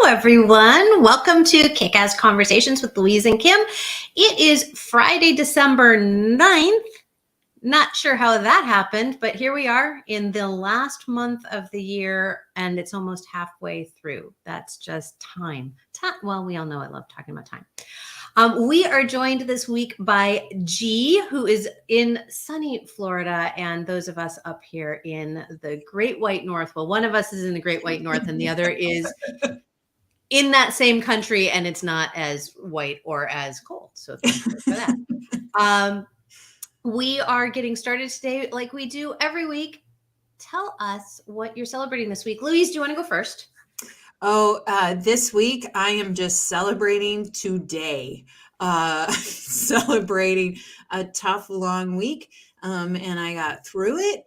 everyone. Welcome to Kickass Conversations with Louise and Kim. It is Friday, December 9th. Not sure how that happened, but here we are in the last month of the year, and it's almost halfway through. That's just time. Well, we all know I love talking about time. We are joined this week by G, who is in sunny Florida, and those of us up here in the Great White North. Well, one of us is in the Great White North, and the other is in that same country, and it's not as white or as cold. So thank you for that. We are getting started today like we do every week. Tell us what you're celebrating this week. Louise, do you want to go first? This week I am just celebrating today, celebrating a tough, long week. And I got through it.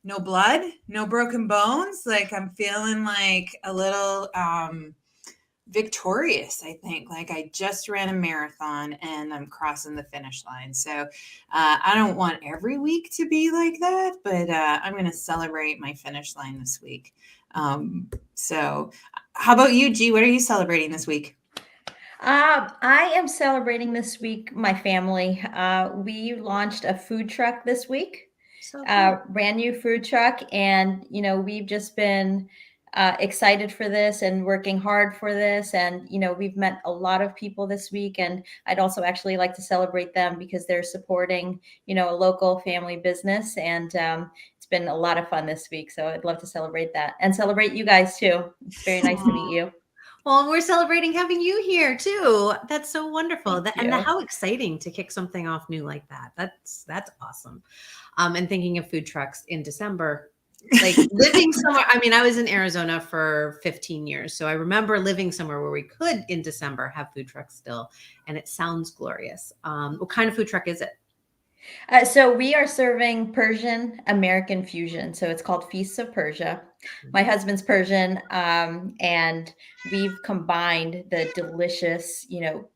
No blood, no broken bones. Like I'm feeling like a little, victorious, I think. Like I just ran a marathon and I'm crossing the finish line. So I don't want every week to be like that, but I'm going to celebrate my finish line this week. So how about you, G? What are you celebrating this week? I am celebrating this week my family. We launched a food truck this week, brand new food truck. And, we've just been excited for this and working hard for this. And, we've met a lot of people this week. And I'd also actually like to celebrate them because they're supporting, a local family business. And it's been a lot of fun this week. So I'd love to celebrate that and celebrate you guys too. It's very nice to meet you. Well, we're celebrating having you here too. That's so wonderful. How exciting to kick something off new like that. That's awesome. And thinking of food trucks in December, like living somewhere. I mean, I was in Arizona for 15 years. So I remember living somewhere where we could in December have food trucks still. And it sounds glorious. What kind of food truck is it? So we are serving Persian American fusion. So it's called Feasts of Persia. My husband's Persian, and we've combined the delicious,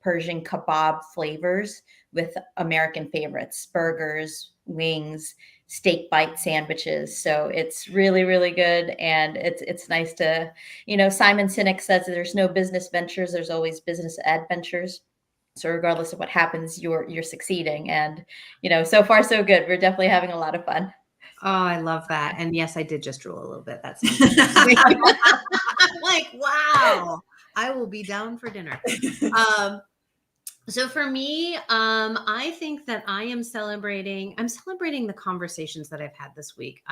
Persian kebab flavors with American favorites, burgers, wings, steak bite sandwiches. So it's really, really good. And it's nice to, Simon Sinek says there's no business ventures, there's always business adventures. So regardless of what happens, you're succeeding. And, so far so good. We're definitely having a lot of fun. Oh, I love that. And yes, I did just drool a little bit. That's like, wow, I will be down for dinner. So for me, I think that I'm celebrating the conversations that I've had this week.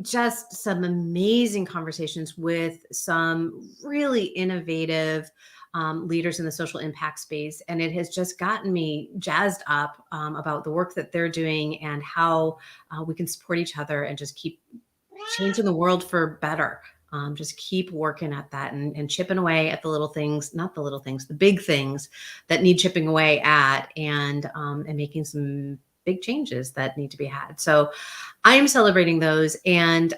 Just some amazing conversations with some really innovative leaders in the social impact space. And it has just gotten me jazzed up about the work that they're doing and how we can support each other and just keep changing the world for better. Just keep working at that and chipping away at the little things, not the little things, the big things that need chipping away at, and making some big changes that need to be had. So I am celebrating those. And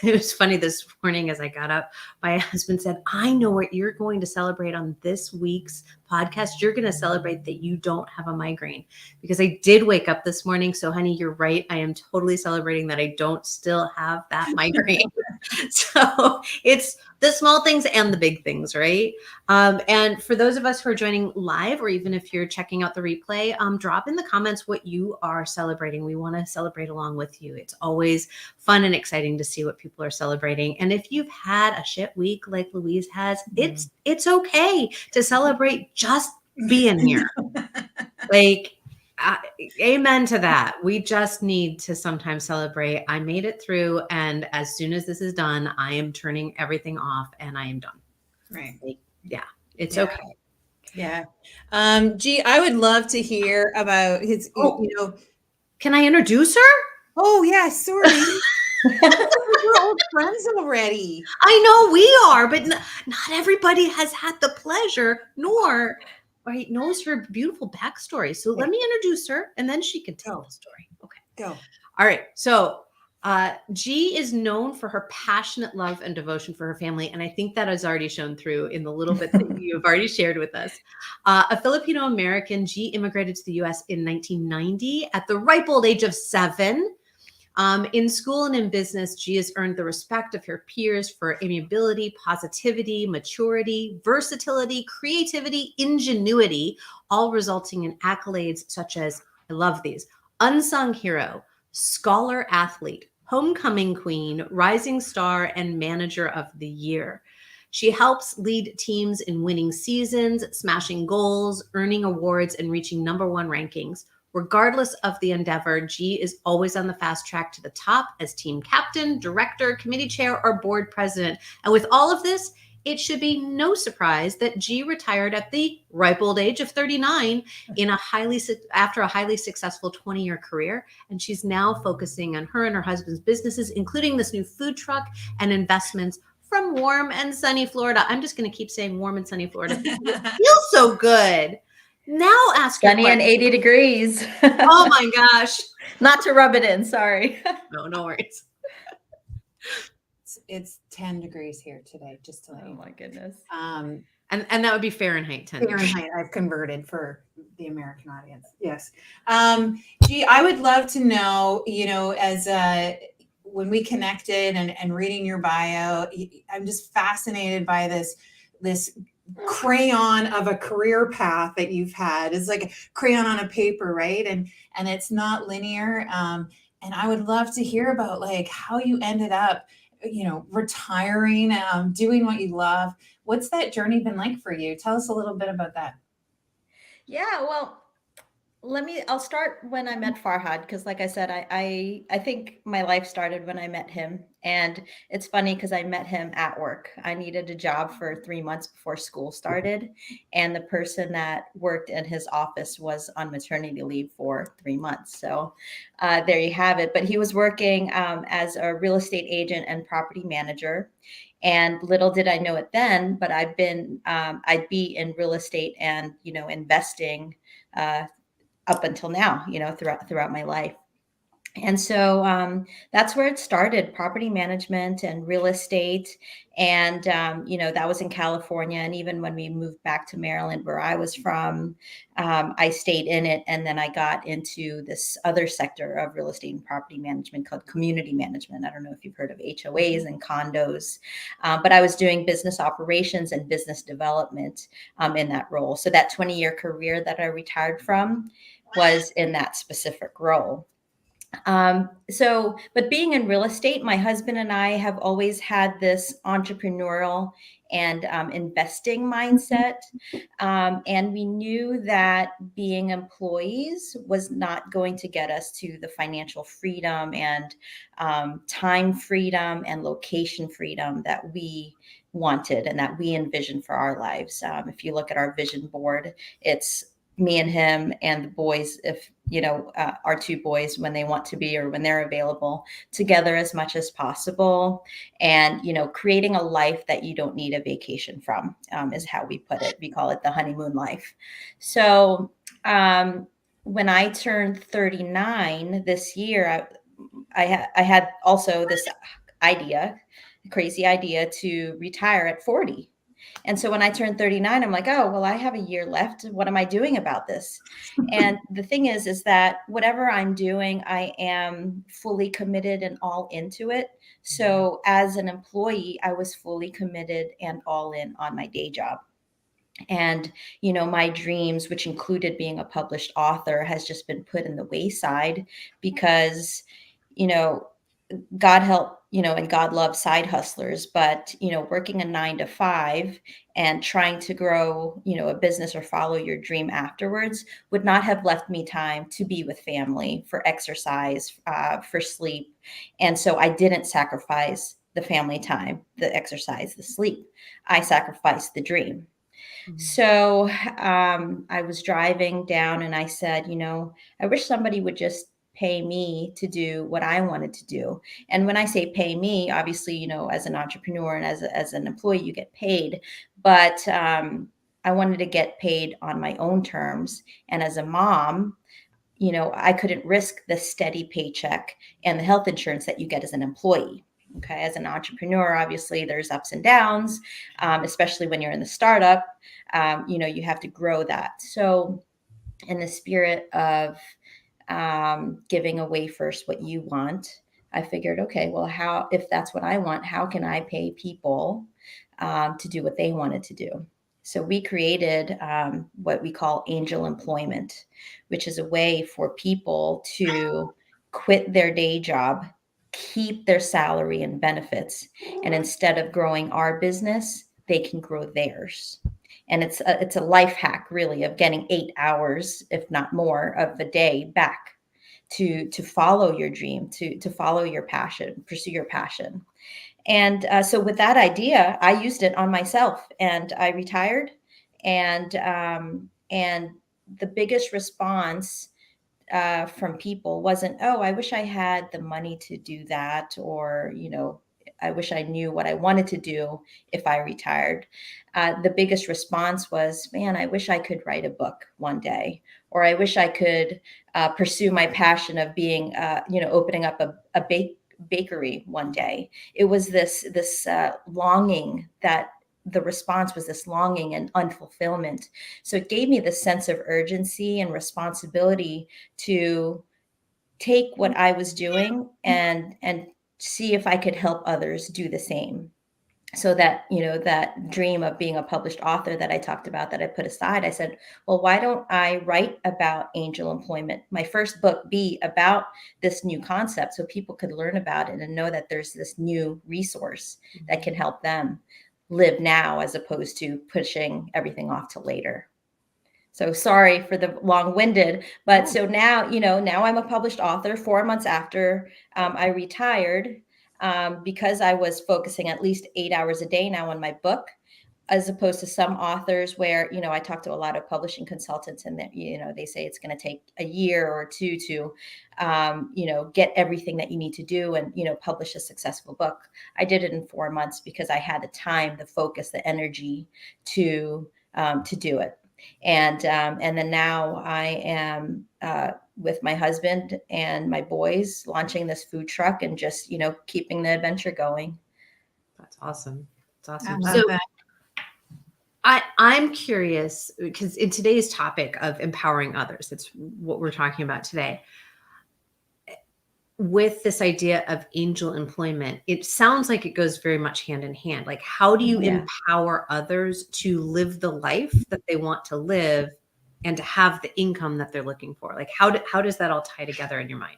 it was funny this morning as I got up, my husband said, I know what you're going to celebrate on this week's podcast. You're going to celebrate that you don't have a migraine, because I did wake up this morning. So honey, you're right. I am totally celebrating that I don't still have that migraine. So it's the small things and the big things, right? And for those of us who are joining live, or even if you're checking out the replay, drop in the comments what you are celebrating. We want to celebrate along with you. It's always fun and exciting to see what people are celebrating. And if you've had a shit week like Louise has, it's okay to celebrate just being here. Like, amen to that. We just need to sometimes celebrate. I made it through, and as soon as this is done, I am turning everything off and I am done. Right. Like, it's okay. Yeah. Gee, I would love to hear about his, Can I introduce her? Oh yeah, sorry. We're old friends already. I know we are, but not everybody has had the pleasure nor knows her beautiful backstory. So let me introduce her and then she can tell the story. Okay. Go. All right. So G is known for her passionate love and devotion for her family. And I think that has already shown through in the little bit that you've already shared with us. A Filipino-American, G immigrated to the US in 1990 at the ripe old age of 7. In school and in business, G has earned the respect of her peers for amiability, positivity, maturity, versatility, creativity, ingenuity, all resulting in accolades such as, I love these, unsung hero, scholar athlete, homecoming queen, rising star, and manager of the year. She helps lead teams in winning seasons, smashing goals, earning awards, and reaching #1 rankings. Regardless of the endeavor, G is always on the fast track to the top as team captain, director, committee chair, or board president. And with all of this, it should be no surprise that G retired at the ripe old age of 39 after a highly successful 20-year career. And she's now focusing on her and her husband's businesses, including this new food truck and investments from warm and sunny Florida. I'm just going to keep saying warm and sunny Florida. It feels so good. Now ask your Sunny and question. 80 degrees. Oh my gosh. Not to rub it in, sorry. No worries. It's 10 degrees here today, just to let you know. Oh my goodness. And that would be Fahrenheit 10 degrees. Fahrenheit, I've converted for the American audience. Yes. Gee, I would love to know, as when we connected and reading your bio, I'm just fascinated by this crayon of a career path that you've had. It's like a crayon on a paper, right? And it's not linear. And I would love to hear about like how you ended up, retiring, doing what you love. What's that journey been like for you? Tell us a little bit about that. Yeah, well, I'll start when I met Farhad, because like I said, I think my life started when I met him. And it's funny because I met him at work. I needed a job for 3 months before school started. And the person that worked in his office was on maternity leave for 3 months. So there you have it. But he was working as a real estate agent and property manager. And little did I know it then, but I'd be in real estate and, investing up until now, throughout my life. And so that's where it started, property management and real estate. And, that was in California. And even when we moved back to Maryland, where I was from, I stayed in it. And then I got into this other sector of real estate and property management called community management. I don't know if you've heard of HOAs and condos, but I was doing business operations and business development in that role. So that 20-year career that I retired from was in that specific role. But being in real estate, my husband and I have always had this entrepreneurial and investing mindset. And we knew that being employees was not going to get us to the financial freedom and time freedom and location freedom that we wanted and that we envisioned for our lives. If you look at our vision board, it's me and him and the boys, if our 2 boys, when they want to be or when they're available, together as much as possible, and creating a life that you don't need a vacation from, is how we put it. We call it the honeymoon life. So when I turned 39 this year, I had also this crazy idea to retire at 40. And so when I turned 39, I'm like, oh, well, I have a year left. What am I doing about this? And the thing is that whatever I'm doing, I am fully committed and all into it. So as an employee, I was fully committed and all in on my day job. And, my dreams, which included being a published author, has just been put in the wayside because, God help, and God loves side hustlers, but, working a 9 to 5 and trying to grow, a business or follow your dream afterwards would not have left me time to be with family, for exercise, for sleep. And so I didn't sacrifice the family time, the exercise, the sleep. I sacrificed the dream. Mm-hmm. So I was driving down and I said, I wish somebody would just pay me to do what I wanted to do. And when I say pay me, obviously, as an entrepreneur and as an employee, you get paid. But I wanted to get paid on my own terms. And as a mom, I couldn't risk the steady paycheck and the health insurance that you get as an employee. Okay. As an entrepreneur, obviously there's ups and downs, especially when you're in the startup, you have to grow that. So in the spirit of giving away first what you want, I figured, okay, well, if that's what I want, how can I pay people to do what they wanted to do? So we created what we call angel employment, which is a way for people to quit their day job, keep their salary and benefits, and instead of growing our business, they can grow theirs. And it's a life hack, really, of getting 8 hours, if not more, of the day back to follow your dream, to follow your passion, pursue your passion. And so with that idea, I used it on myself, and I retired. And the biggest response from people wasn't, oh, I wish I had the money to do that, or, I wish I knew what I wanted to do if I retired. The biggest response was, man, I wish I could write a book one day, or I wish I could pursue my passion of being, opening up a bakery one day. It was this longing that the response was this longing and unfulfillment. So it gave me this sense of urgency and responsibility to take what I was doing and see if I could help others do the same. So that, that dream of being a published author that I talked about, that I put aside, I said, well, why don't I write about angel employment? My first book be about this new concept, so people could learn about it and know that there's this new resource that can help them live now, as opposed to pushing everything off to later. So sorry for the long-winded, but so now, now I'm a published author 4 months after I retired, because I was focusing at least 8 hours a day now on my book, as opposed to some authors where, I talk to a lot of publishing consultants, and that, they say it's going to take a year or two to, get everything that you need to do and, publish a successful book. I did it in 4 months because I had the time, the focus, the energy to do it. And then now I am with my husband and my boys launching this food truck and just, keeping the adventure going. That's awesome. That's awesome. I love So that. I'm curious, because in today's topic of empowering others, that's what we're talking about today. With this idea of angel employment, it sounds like it goes very much hand in hand. Like, how do you empower others to live the life that they want to live and to have the income that they're looking for? Like, how does that all tie together in your mind?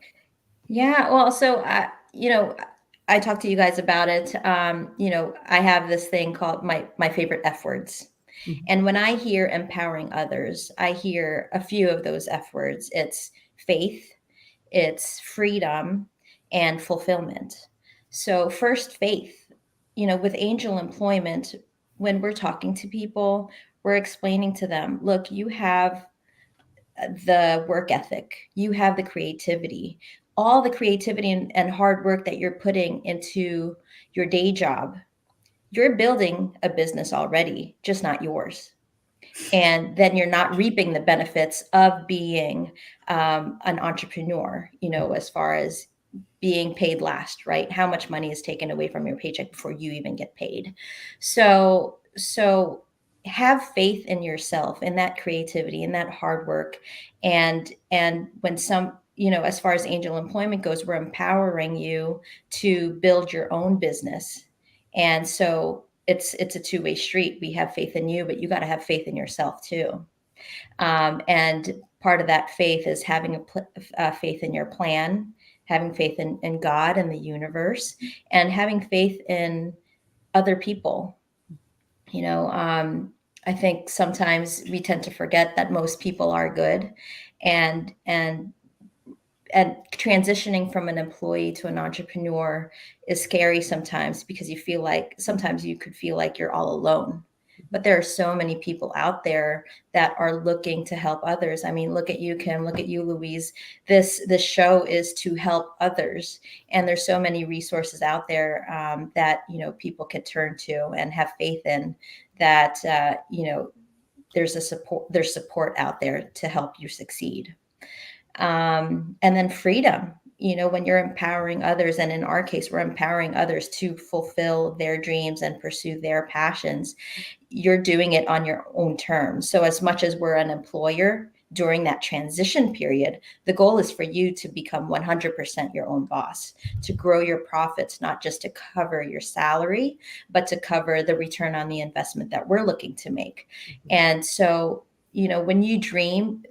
Yeah, well, so I talked to you guys about it. I have this thing called my favorite F words. Mhm. And when I hear empowering others, I hear a few of those F words. It's faith, it's freedom, and fulfillment. So first, faith. With angel employment, when we're talking to people, we're explaining to them, look, you have the work ethic, you have the creativity, all the creativity and hard work that you're putting into your day job. You're building a business already, just not yours. And then you're not reaping the benefits of being an entrepreneur, as far as being paid last, right? How much money is taken away from your paycheck before you even get paid? So have faith in yourself, in that creativity, in that hard work. And when as far as angel employment goes, we're empowering you to build your own business. And so it's a two-way street. We have faith in you, but you got to have faith in yourself too. And part of that faith is having a faith in your plan, having faith in God and the universe, and having faith in other people. I think sometimes we tend to forget that most people are good, and transitioning from an employee to an entrepreneur is scary sometimes, because sometimes you could feel like you're all alone. But there are so many people out there that are looking to help others. I mean, look at you, Kim. Look at you, Louise. This show is to help others, and there's so many resources out there that people can turn to and have faith in. That there's support out there to help you succeed. And then freedom. When you're empowering others, and in our case, we're empowering others to fulfill their dreams and pursue their passions, you're doing it on your own terms. So as much as we're an employer, during that transition period, the goal is for you to become 100% your own boss, to grow your profits, not just to cover your salary, but to cover the return on the investment that we're looking to make. And so, when you dream,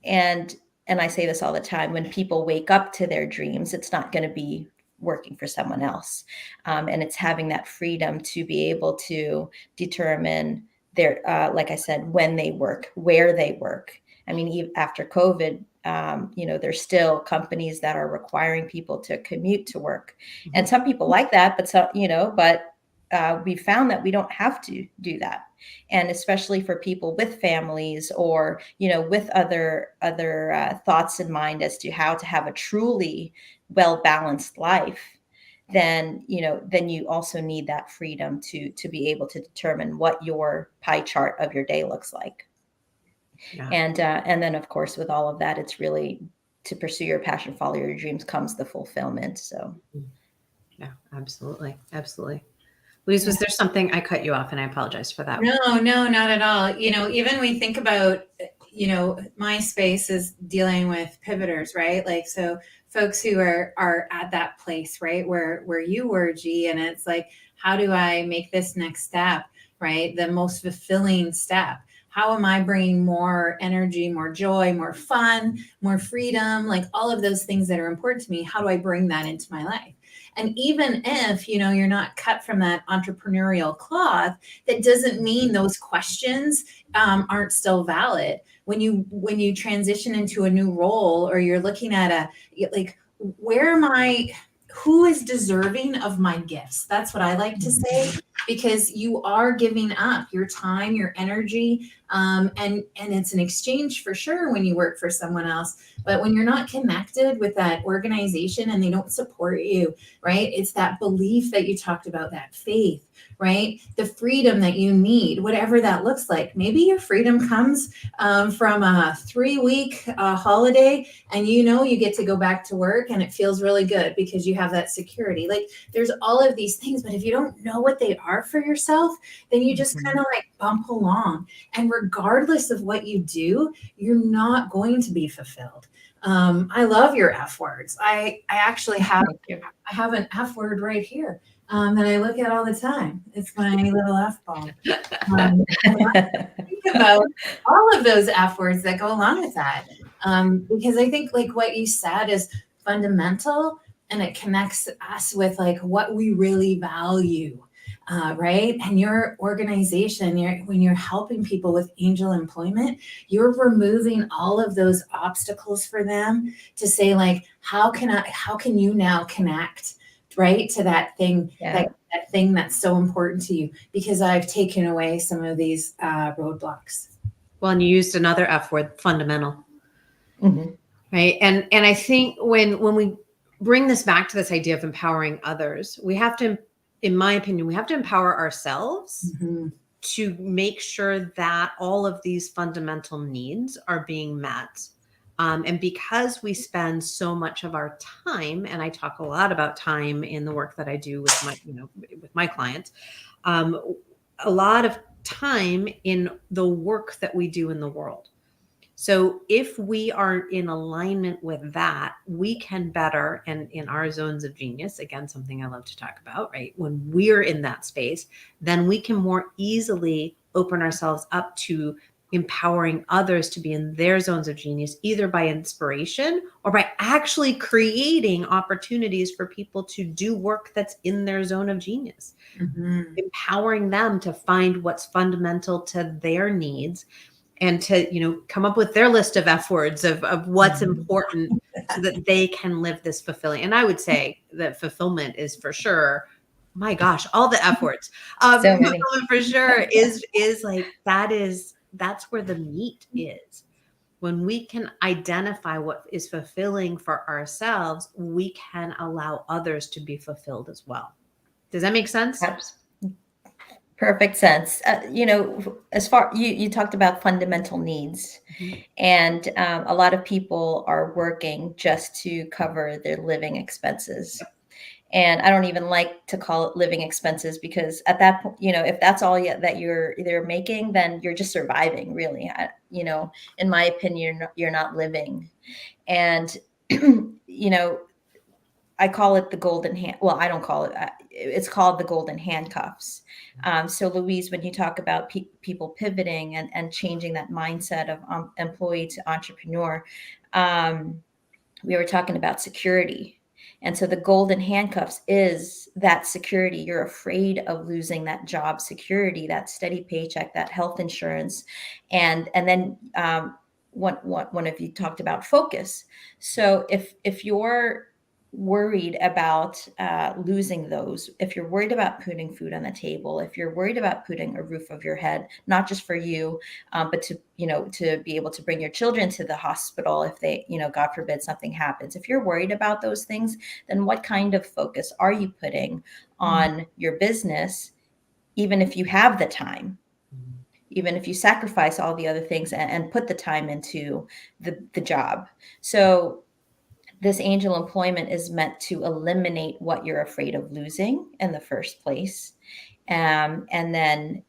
and I say this all the time, when people wake up to their dreams, it's not going to be working for someone else. And it's having that freedom to be able to determine their, like I said, when they work, where they work. I mean, even after COVID, there's still companies that are requiring people to commute to work. And some people like that, but we found that we don't have to do that. And especially for people with families, or with other thoughts in mind as to how to have a truly well-balanced life, then you also need that freedom to be able to determine what your pie chart of your day looks like. Yeah. And then, of course, with all of that, it's really to pursue your passion, follow your dreams, comes the fulfillment. So yeah, absolutely. Louise, was there something? I cut you off, and I apologize for that. No, not at all. Even we think about, my space is dealing with pivoters, right? Like, so folks who are at that place, right, where you were, G, and it's like, how do I make this next step, right, the most fulfilling step? How am I bringing more energy, more joy, more fun, more freedom, like all of those things that are important to me? How do I bring that into my life? And even if, you're not cut from that entrepreneurial cloth, that doesn't mean those questions aren't still valid. When you transition into a new role, or you're looking at who is deserving of my gifts? That's what I like to say, because you are giving up your time, your energy, and it's an exchange for sure when you work for someone else. But when you're not connected with that organization and they don't support you, right? It's that belief that you talked about, that faith, right? The freedom that you need, whatever that looks like. Maybe your freedom comes from a 3-week holiday, and you get to go back to work and it feels really good because you have that security. Like, there's all of these things, but if you don't know what they are for yourself, then you just kind of like bump along. And regardless of what you do, you're not going to be fulfilled. I love your F words. I actually have an F word right here that I look at all the time. It's my little F bomb. Think about all of those F words that go along with that, because I think like what you said is fundamental, and it connects us with like what we really value. Right. And your organization, when you're helping people with angel employment, you're removing all of those obstacles for them to say, like, how can you now connect, right, to that thing, that thing that's so important to you, because I've taken away some of these roadblocks. Well, and you used another F word, fundamental. Right. And I think when we bring this back to this idea of empowering others, we have to, in my opinion, we have to empower ourselves to make sure that all of these fundamental needs are being met. And because we spend so much of our time, and I talk a lot about time in the work that I do with my clients, a lot of time in the work that we do in the world. So if we are in alignment with that, we can better, and in our zones of genius, again, something I love to talk about, right? When we're in that space, then we can more easily open ourselves up to empowering others to be in their zones of genius, either by inspiration or by actually creating opportunities for people to do work that's in their zone of genius, empowering them to find what's fundamental to their needs, and to, come up with their list of F words of what's important so that they can live this fulfilling. And I would say that fulfillment is for sure, my gosh, all the F words. So many. Fulfillment for sure is like, that's where the meat is. When we can identify what is fulfilling for ourselves, we can allow others to be fulfilled as well. Does that make sense? Perfect sense. As far you talked about fundamental needs, and a lot of people are working just to cover their living expenses. And I don't even like to call it living expenses, because at that point, if that's all that they're making, then you're just surviving, really. In my opinion, you're not living. And, I call it the golden hand. Well, I don't call it. It's called the golden handcuffs. So, Louise, when you talk about people pivoting and changing that mindset of employee to entrepreneur, we were talking about security. And so the golden handcuffs is that security. You're afraid of losing that job security, that steady paycheck, that health insurance. And then one of you talked about focus. So if you're worried about losing those, if you're worried about putting food on the table, if you're worried about putting a roof over your head, not just for you, but to be able to bring your children to the hospital if they, God forbid something happens. If you're worried about those things, then what kind of focus are you putting on your business, even if you have the time? Even if you sacrifice all the other things and put the time into the job. So this angel employment is meant to eliminate what you're afraid of losing in the first place. And then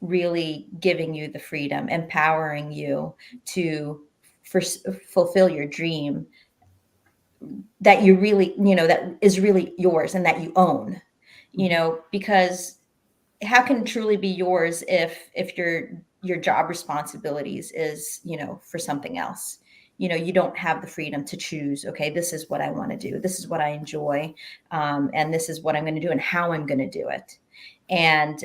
really giving you the freedom, empowering you to fulfill your dream that you really, that is really yours and that you own, because how can it truly be yours if your job responsibilities is, for something else? You don't have the freedom to choose, okay, this is what I want to do, this is what I enjoy, and this is what I'm going to do and how I'm going to do it. And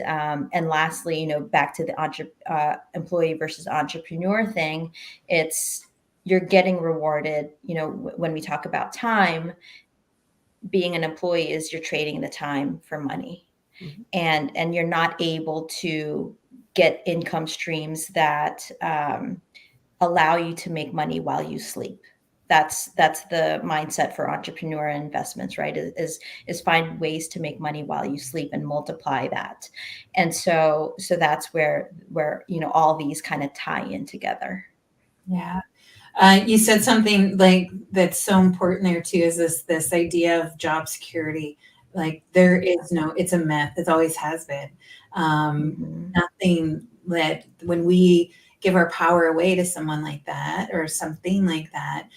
lastly, back to the employee versus entrepreneur thing, it's you're getting rewarded. When we talk about time, being an employee is you're trading the time for money. Mm-hmm. And you're not able to get income streams that allow you to make money while you sleep. That's the mindset for entrepreneur investments, right? Is find ways to make money while you sleep and multiply that. And so that's where all these kind of tie in together. Yeah. You said something like that's so important there too, is this idea of job security. Like there is it's a myth. It always has been. Nothing that when we give our power away to someone like that or something like that,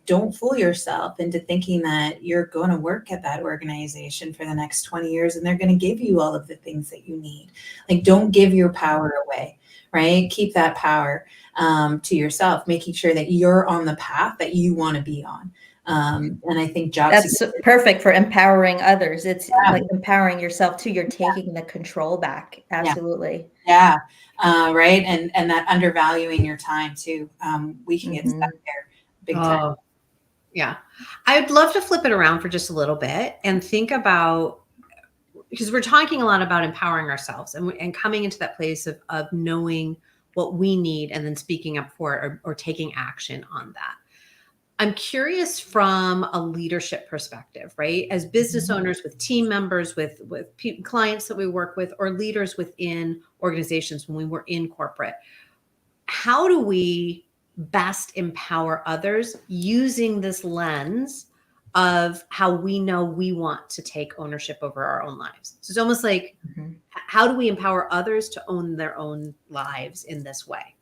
don't fool yourself into thinking that you're going to work at that organization for the next 20 years and they're going to give you all of the things that you need. Like, don't give your power away, right? Keep that power to yourself, making sure that you're on the path that you want to be on. And I think that's perfect for empowering others. It's like empowering yourself too. You're taking the control back. Absolutely. Yeah. Right. And that undervaluing your time too. We can get stuck there big time. Yeah. I'd love to flip it around for just a little bit and think about, because we're talking a lot about empowering ourselves and coming into that place of knowing what we need and then speaking up for it or taking action on that. I'm curious from a leadership perspective, right? As business owners with team members, with clients that we work with, or leaders within organizations when we were in corporate, how do we best empower others using this lens of how we know we want to take ownership over our own lives? So it's almost like, how do we empower others to own their own lives in this way?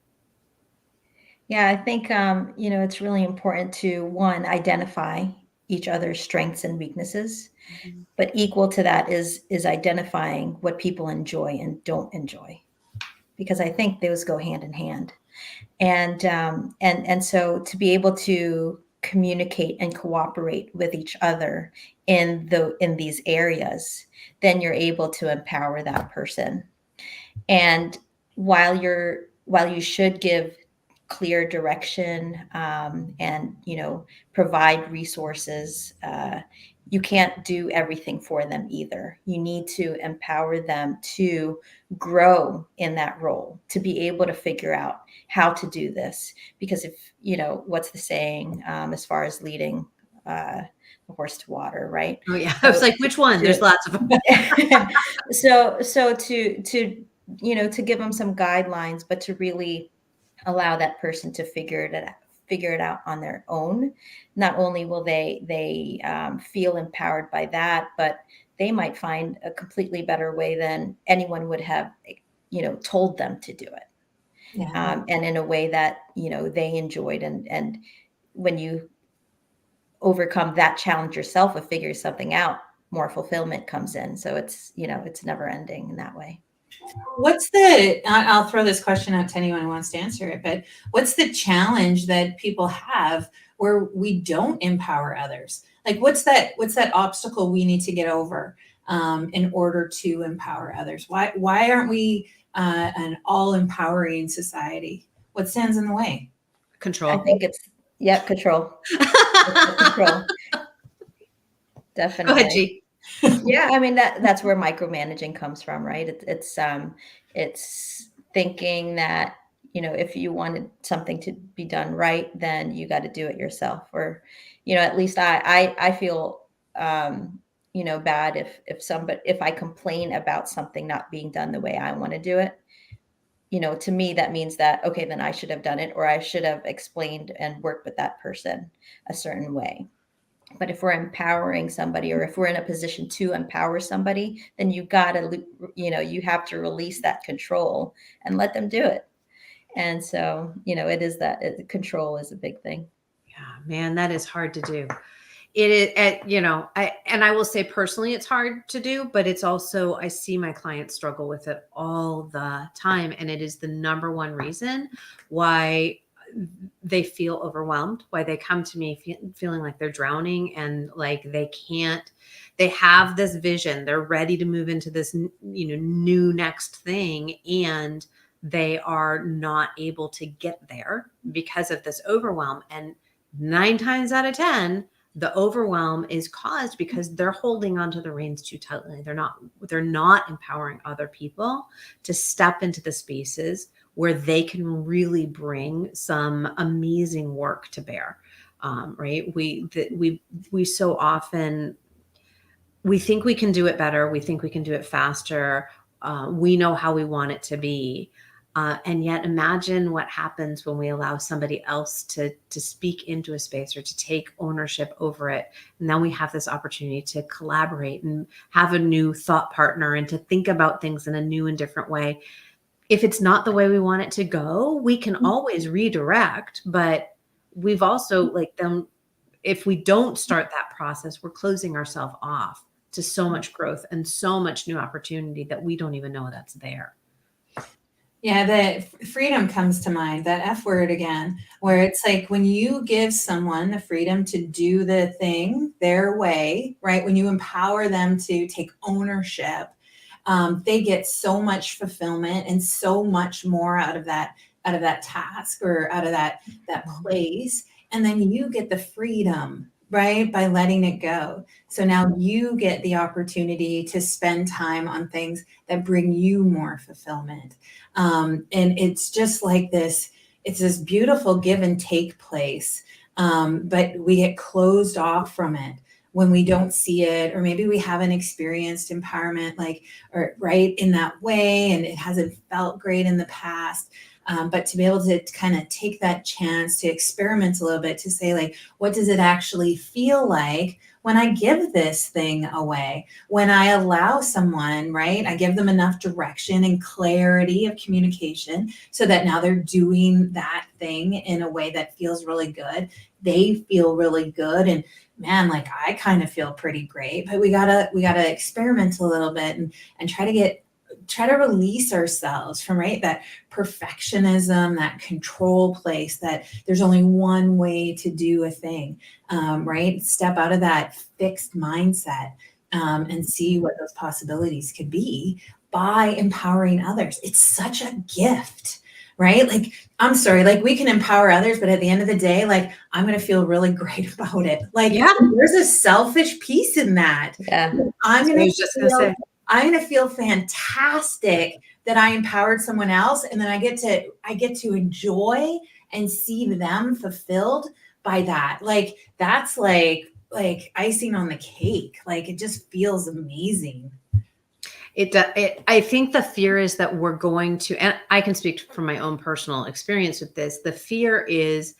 Yeah, I think, it's really important to, one, identify each other's strengths and weaknesses, but equal to that is identifying what people enjoy and don't enjoy, because I think those go hand in hand. And so to be able to communicate and cooperate with each other in these areas, then you're able to empower that person. And while you should give clear direction and provide resources, you can't do everything for them either. You need to empower them to grow in that role, to be able to figure out how to do this. Because if what's the saying as far as leading a horse to water, right? Oh yeah, I was like, which one? There's lots of them. So to give them some guidelines, but to really allow that person to figure figure it out on their own, not only will they feel empowered by that, but they might find a completely better way than anyone would have, told them to do it. Yeah. And in a way that, they enjoyed. And when you overcome that challenge yourself of figuring something out, more fulfillment comes in. So it's never ending in that way. I'll throw this question out to anyone who wants to answer it, but what's the challenge that people have where we don't empower others? Like what's that obstacle we need to get over in order to empower others? Why aren't we an all empowering society? What stands in the way? Control. I think it's control. Control. Definitely. Go ahead, G. Yeah, I mean that's where micromanaging comes from, right? It's thinking that, if you wanted something to be done right, then you got to do it yourself. Or, at least I feel bad if I complain about something not being done the way I want to do it. To me, that means that, okay, then I should have done it, or I should have explained and worked with that person a certain way. But if we're empowering somebody, or if we're in a position to empower somebody, then you you have to release that control and let them do it. And so, it is control is a big thing. Yeah, man, that is hard to do. It is, I will say personally, it's hard to do, but it's also, I see my clients struggle with it all the time. And it is the number one reason why they feel overwhelmed, why they come to me feeling like they're drowning and like they have this vision, they're ready to move into this, new next thing. And they are not able to get there because of this overwhelm. And 9 times out of 10, the overwhelm is caused because they're holding onto the reins too tightly. They're not empowering other people to step into the spaces where they can really bring some amazing work to bear. Right? We so often, we think we can do it better. We think we can do it faster. We know how we want it to be. And yet imagine what happens when we allow somebody else to speak into a space or to take ownership over it. And then we have this opportunity to collaborate and have a new thought partner and to think about things in a new and different way. If it's not the way we want it to go, we can always redirect, but we've also if we don't start that process, we're closing ourselves off to so much growth and so much new opportunity that we don't even know that's there. Yeah, the freedom comes to mind, that F word again, where it's like when you give someone the freedom to do the thing their way, right? When you empower them to take ownership, they get so much fulfillment and so much more out of that task or out of that place. And then you get the freedom, right, by letting it go. So now you get the opportunity to spend time on things that bring you more fulfillment. And it's just like this, it's this beautiful give and take place. But we get closed off from it when we don't see it, or maybe we haven't experienced empowerment or right in that way, and it hasn't felt great in the past. But to be able to kind of take that chance to experiment a little bit, to say what does it actually feel like when I give this thing away, when I allow someone, right? I give them enough direction and clarity of communication so that now they're doing that thing in a way that feels really good. They feel really good. And man, I kind of feel pretty great, but we gotta experiment a little bit and try to release ourselves from that perfectionism, that control place, that there's only one way to do a thing, right? Step out of that fixed mindset and see what those possibilities could be by empowering others. It's such a gift, right? I'm sorry, we can empower others, but at the end of the day, I'm going to feel really great about it. There's a selfish piece in that. Yeah. I'm going to feel fantastic that I empowered someone else. And then I get to enjoy and see them fulfilled by that. That's like icing on the cake. It just feels amazing. I think the fear is that we're going to, and I can speak from my own personal experience with this. The fear is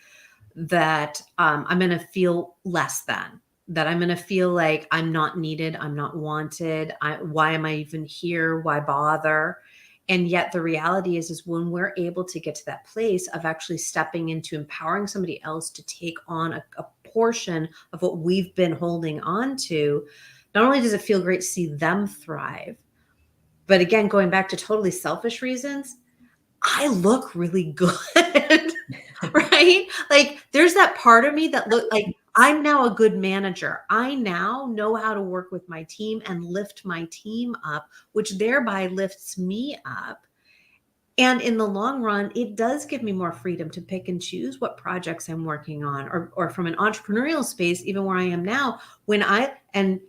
that I'm going to feel less than, that I'm going to feel like I'm not needed, I'm not wanted. Why am I even here? Why bother? And yet the reality is when we're able to get to that place of actually stepping into empowering somebody else to take on a portion of what we've been holding on to, not only does it feel great to see them thrive, but again, going back to totally selfish reasons, I look really good. Right? Like there's that part of me that look like I'm now a good manager. I now know how to work with my team and lift my team up, which thereby lifts me up. And in the long run, it does give me more freedom to pick and choose what projects I'm working on, or from an entrepreneurial space, even where I am now, and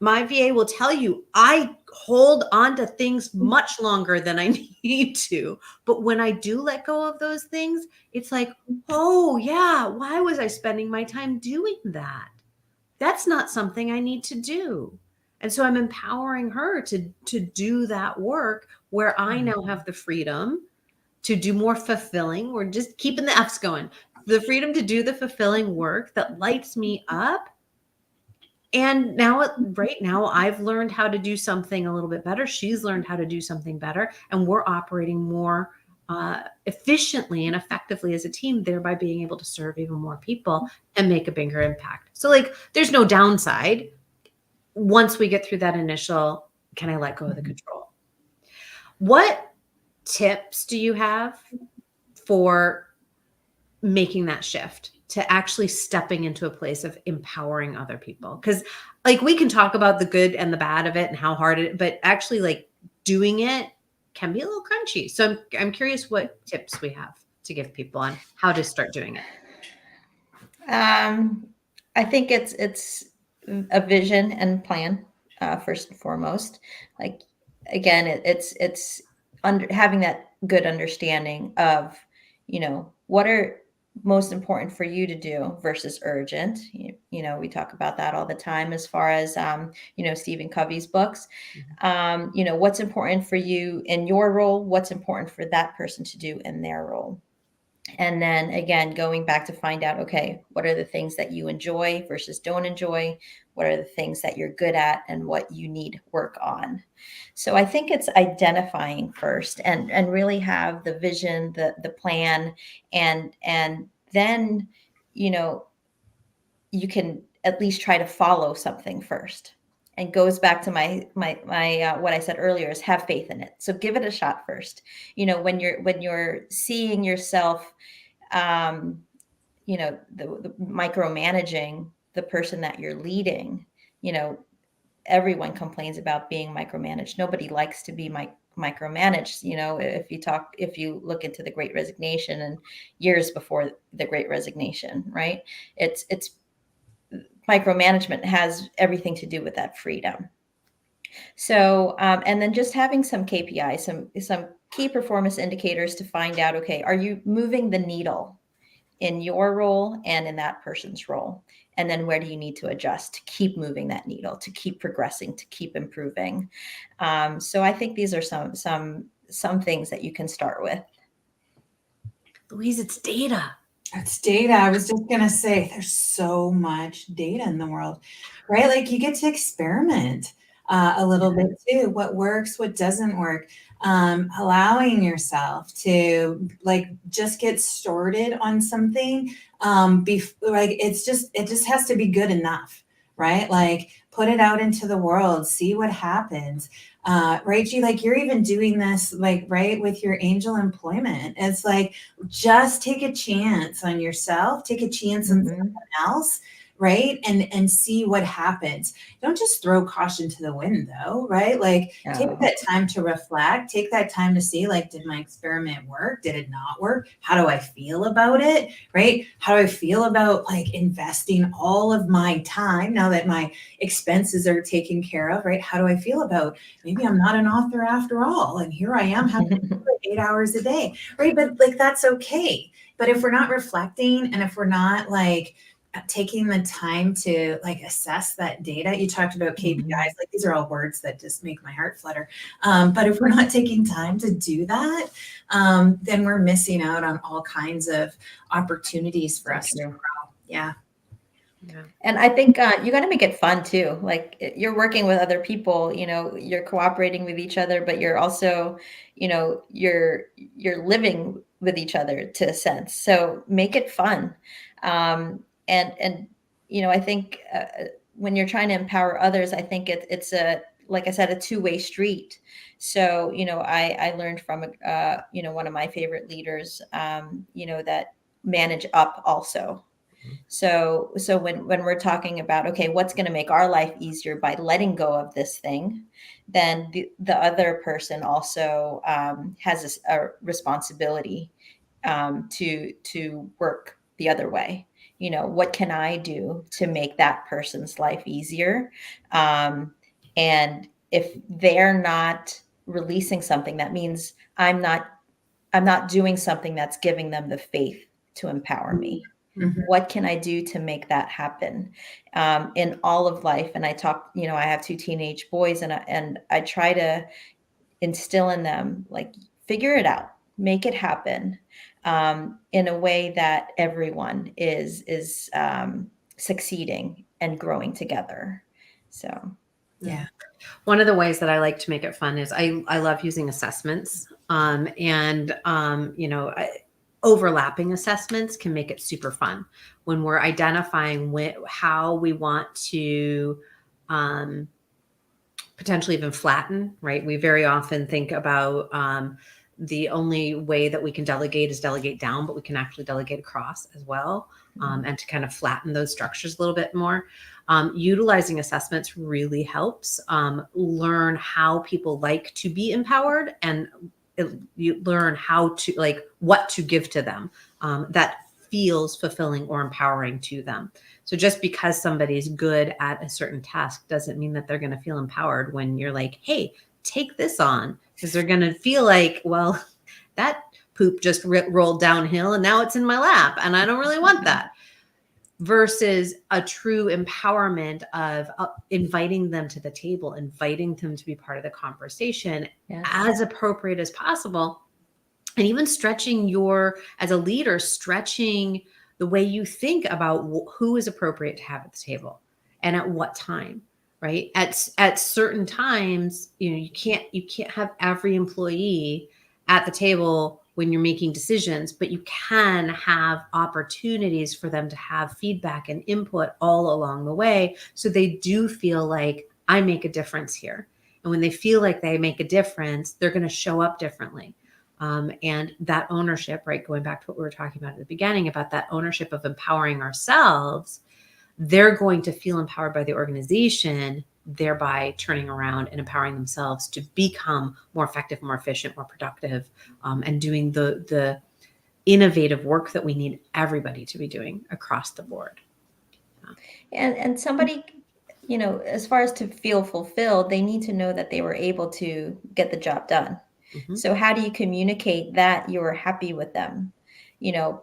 my VA will tell you, I hold on to things much longer than I need to. But when I do let go of those things, it's like, oh, yeah, why was I spending my time doing that? That's not something I need to do. And so I'm empowering her to do that work where I now have the freedom to do more fulfilling. We're just keeping the F's going. The freedom to do the fulfilling work that lights me up. And right now, I've learned how to do something a little bit better. She's learned how to do something better. And we're operating more efficiently and effectively as a team, thereby being able to serve even more people and make a bigger impact. So like, there's no downside once we get through that initial, can I let go of the control? What tips do you have for making that shift, to actually stepping into a place of empowering other people? Because like we can talk about the good and the bad of it and how hard it, but actually like doing it can be a little crunchy. So I'm curious what tips we have to give people on how to start doing it. I think it's a vision and plan, first and foremost. Like again, it's having that good understanding of, what are most important for you to do versus urgent. We talk about that all the time as far as Stephen Covey's books. What's important for you in your role, what's important for that person to do in their role. And then again, going back to find out, okay, what are the things that you enjoy versus don't enjoy? What are the things that you're good at and what you need work on? So I think it's identifying first and really have the vision, the plan, and then, you can at least try to follow something first. And goes back to my what I said earlier is have faith in it. So give it a shot first. When you're seeing yourself, the micromanaging the person that you're leading, everyone complains about being micromanaged. Nobody likes to be micromanaged. If you look into the Great Resignation and years before the Great Resignation, right? It's micromanagement has everything to do with that freedom. So, and then just having some KPIs, some key performance indicators to find out, okay, are you moving the needle in your role and in that person's role? And then where do you need to adjust to keep moving that needle, to keep progressing, to keep improving? So I think these are some things that you can start with. Louise, it's data. It's data. I was just going to say there's so much data in the world, right? Like you get to experiment a little bit too. What works, what doesn't work. Allowing yourself to like just get started on something. It just has to be good enough, right? Like put it out into the world, see what happens. Right, G, like you're even doing this, like, right, with your angel employment. It's like, just take a chance on yourself, take a chance on someone else, right? And see what happens. Don't just throw caution to the wind though, right? Like take that time to reflect, take that time to see, like, did my experiment work? Did it not work? How do I feel about it? Right? How do I feel about like investing all of my time now that my expenses are taken care of, right? How do I feel about maybe I'm not an author after all, and here I am having to do it 8 hours a day, right? But like that's okay. But if we're not reflecting and if we're not like taking the time to like assess that data. You talked about KPIs, like these are all words that just make my heart flutter. But if we're not taking time to do that, then we're missing out on all kinds of opportunities for us to grow. Yeah. Yeah. And I think you got to make it fun too. Like you're working with other people, you're cooperating with each other, but you're also, you're living with each other to a sense. So make it fun. And I think when you're trying to empower others, I think it's like I said, a two-way street. So, I learned from, one of my favorite leaders, that manage up also. So when we're talking about, okay, what's going to make our life easier by letting go of this thing, then the other person also has a responsibility to work the other way. What can I do to make that person's life easier? And if they're not releasing something, that means I'm not doing something that's giving them the faith to empower me. Mm-hmm. What can I do to make that happen in all of life? And I talk, I have 2 teenage boys, and I try to instill in them, like, figure it out, make it happen in a way that everyone is succeeding and growing together. So, yeah. One of the ways that I like to make it fun is I love using assessments, overlapping assessments can make it super fun when we're identifying how we want to potentially even flatten, right? We very often think about the only way that we can delegate is delegate down, but we can actually delegate across as well, and to kind of flatten those structures a little bit more. Utilizing assessments really helps learn how people like to be empowered, and you learn how to, like, what to give to them that feels fulfilling or empowering to them. So just because somebody's good at a certain task doesn't mean that they're going to feel empowered when you're like, hey, take this on, because they're going to feel like, well, that poop just rolled downhill and now it's in my lap and I don't really want that. Versus a true empowerment of inviting them to the table, inviting them to be part of the conversation as appropriate as possible. And even stretching as a leader, stretching the way you think about who is appropriate to have at the table and at what time, right? At certain times, you can't have every employee at the table when you're making decisions, but you can have opportunities for them to have feedback and input all along the way. So they do feel like I make a difference here. And when they feel like they make a difference, they're going to show up differently. And that ownership, right, going back to what we were talking about at the beginning about that ownership of empowering ourselves, they're going to feel empowered by the organization, thereby turning around and empowering themselves to become more effective, more efficient, more productive, and doing the innovative work that we need everybody to be doing across the board. And somebody, as far as to feel fulfilled, they need to know that they were able to get the job done. Mm-hmm. So how do you communicate that you were happy with them?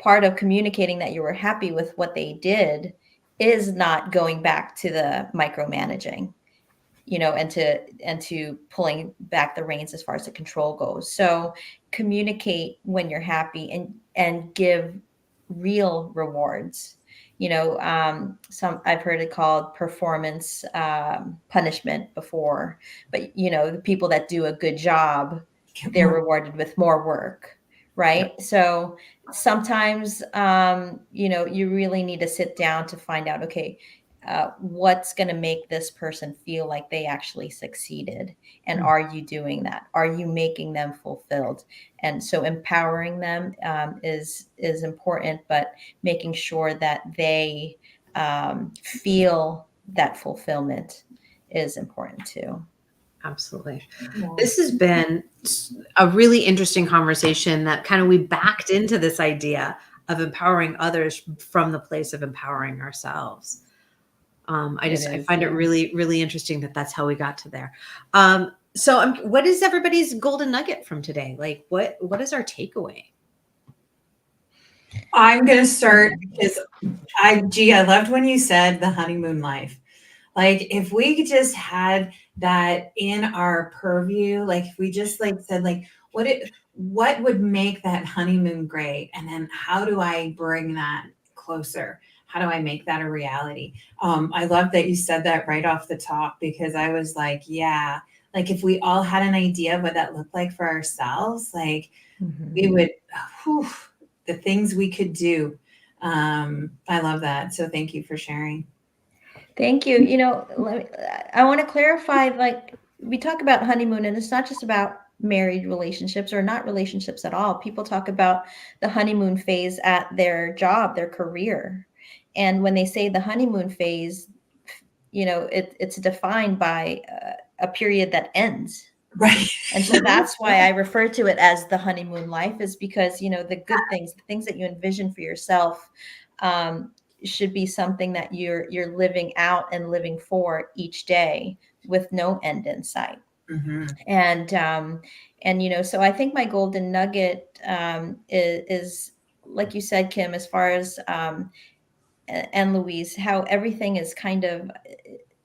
Part of communicating that you were happy with what they did is not going back to the micromanaging, and to pulling back the reins as far as the control goes. So communicate when you're happy and give real rewards. Some I've heard it called performance punishment before, but the people that do a good job, they're rewarded with more work, right? Yep. So sometimes, you really need to sit down to find out, okay, what's going to make this person feel like they actually succeeded, and are you doing that? Are you making them fulfilled? And so empowering them is important, but making sure that they feel that fulfillment is important too. Absolutely. This has been a really interesting conversation that kind of we backed into this idea of empowering others from the place of empowering ourselves. I find it really, really interesting that that's how we got to there. So what is everybody's golden nugget from today? Like what is our takeaway? I'm going to start because I loved when you said the honeymoon life. Like if we just had that in our purview, like if we just like said like what would make that honeymoon great? And then how do I bring that closer? How do I make that a reality? I love that you said that right off the top because I was like, yeah, like if we all had an idea of what that looked like for ourselves, like we would, whew, the things we could do. I love that. So thank you for sharing. Thank you. I want to clarify, like we talk about honeymoon and it's not just about married relationships or not relationships at all. People talk about the honeymoon phase at their job, their career. And when they say the honeymoon phase, it's defined by a period that ends. Right. And so that's why I refer to it as the honeymoon life, is because, the good things, the things that you envision for yourself, should be something that you're living out and living for each day with no end in sight. Mm-hmm. And so I think my golden nugget is like you said, Kim, as far as and Louise, how everything is kind of,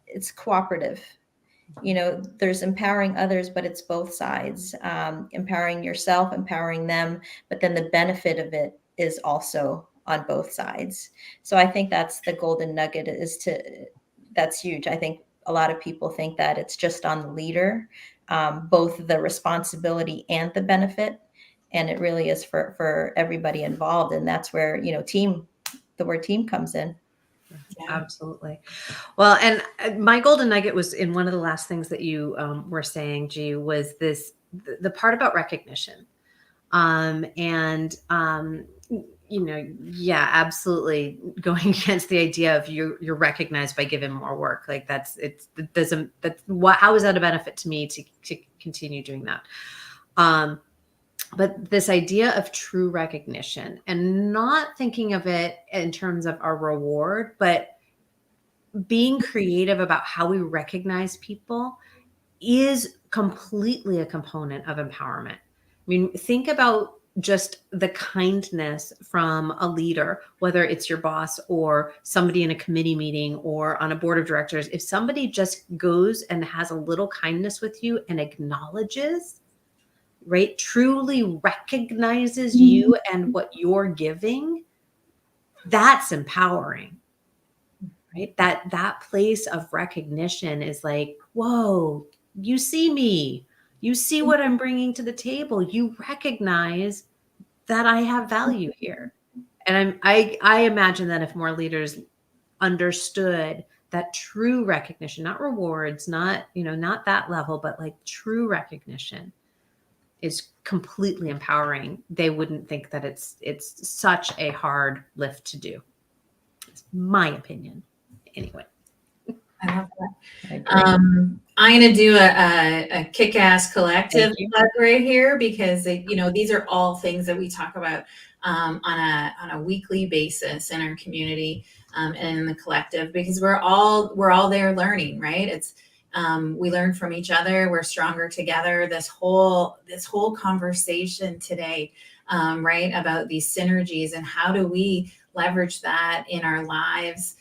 it's cooperative. There's empowering others, but it's both sides, empowering yourself, empowering them, but then the benefit of it is also on both sides. So I think that's the golden nugget, that's huge. I think a lot of people think that it's just on the leader, both the responsibility and the benefit. And it really is for everybody involved. And that's where, the word team comes in. Yeah. Absolutely. Well, and my golden nugget was in one of the last things that you were saying, G, was the part about recognition. Yeah, absolutely. Going against the idea of you're recognized by giving more work. Like how is that a benefit to me to continue doing that? But this idea of true recognition and not thinking of it in terms of a reward, but being creative about how we recognize people is completely a component of empowerment. I mean, think about just the kindness from a leader, whether it's your boss or somebody in a committee meeting or on a board of directors. If somebody just goes and has a little kindness with you and acknowledges, right, truly recognizes you and what you're giving, that's empowering, right? That place of recognition is like, whoa, you see me, you see what I'm bringing to the table, you recognize that I have value here. And I imagine that if more leaders understood that true recognition, not rewards, not that level, but like true recognition is completely empowering, they wouldn't think that it's such a hard lift to do. It's my opinion. Anyway. I love that. I'm going to do a Kickass collective plug right here because these are all things that we talk about on a weekly basis in our community and in the collective, because we're all there learning, right? It's we learn from each other. We're stronger together. This whole conversation today, right, about these synergies and how do we leverage that in our lives,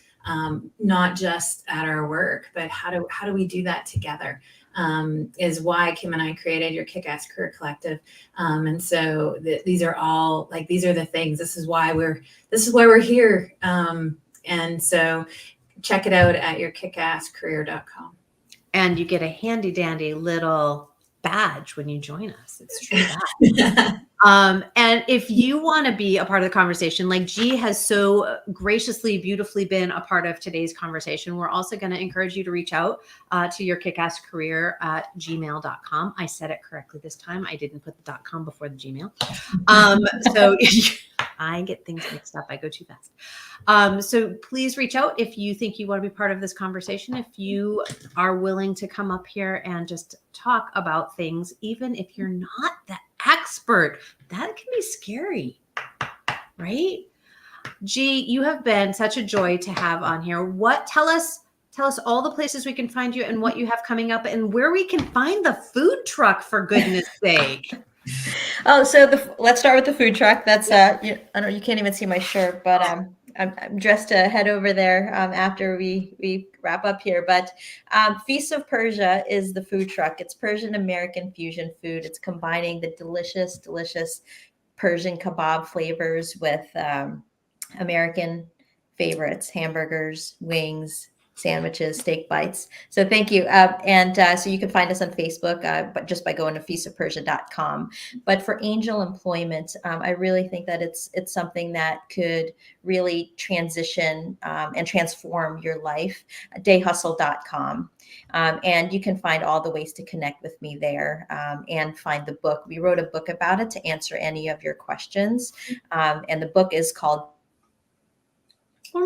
not just at our work, but how do we do that together, is why Kim and I created your Kickass Career Collective. And so these are all these are the things. This is why we're here. And so check it out at yourkickasscareer.com. And you get a handy dandy little badge when you join us. It's true that. And if you want to be a part of the conversation, like G has so graciously, beautifully been a part of today's conversation, we're also going to encourage you to reach out to your kickasscareer at gmail.com. I said it correctly this time. I didn't put the .com before the Gmail. So I get things mixed up. I go too fast. So please reach out if you think you want to be part of this conversation. If you are willing to come up here and just talk about things, even if you're not the expert, that can be scary, right? G, you have been such a joy to have on here. Tell us all the places we can find you and what you have coming up and where we can find the food truck, for goodness sake. Oh, so let's start with the food truck. That's I know you can't even see my shirt, but I'm dressed to head over there after we wrap up here. But Feast of Persia is the food truck. It's Persian American fusion food. It's combining the delicious Persian kebab flavors with American favorites: hamburgers, wings, sandwiches, steak bites. So thank you. So you can find us on Facebook, but just by going to feastofpersia.com. But for angel employment, I really think that it's something that could really transition and transform your life. Dayhustle.com. And you can find all the ways to connect with me there and find the book. We wrote a book about it to answer any of your questions. And the book is called Oh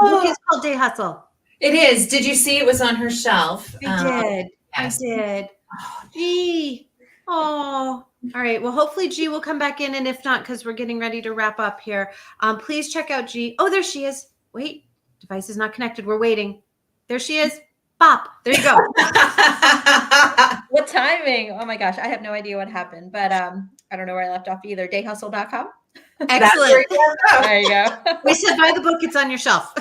no, the book is called Day Hustle. It is. Did you see it was on her shelf? I yes. did. Gee. Oh, all right. Well, hopefully G will come back in. And if not, because we're getting ready to wrap up here, please check out G. Oh, there she is. Wait, device is not connected. We're waiting. There she is. Bop. There you go. What timing? Oh my gosh. I have no idea what happened, but I don't know where I left off either. Dayhustle.com. Excellent. There you go. We said buy the book. It's on your shelf.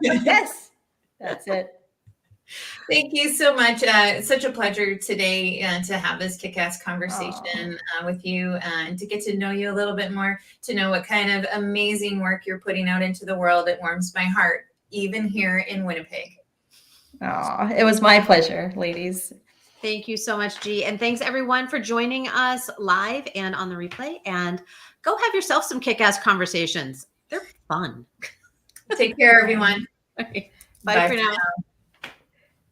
Yes, that's it. Thank you so much. It's such a pleasure today to have this kick-ass conversation with you and to get to know you a little bit more, to know what kind of amazing work you're putting out into the world. It warms my heart, even here in Winnipeg. Oh, it was my pleasure, ladies. Thank you so much, G. And thanks everyone for joining us live and on the replay. And go have yourself some kick-ass conversations. They're fun. Take care, everyone. Okay. Bye for now.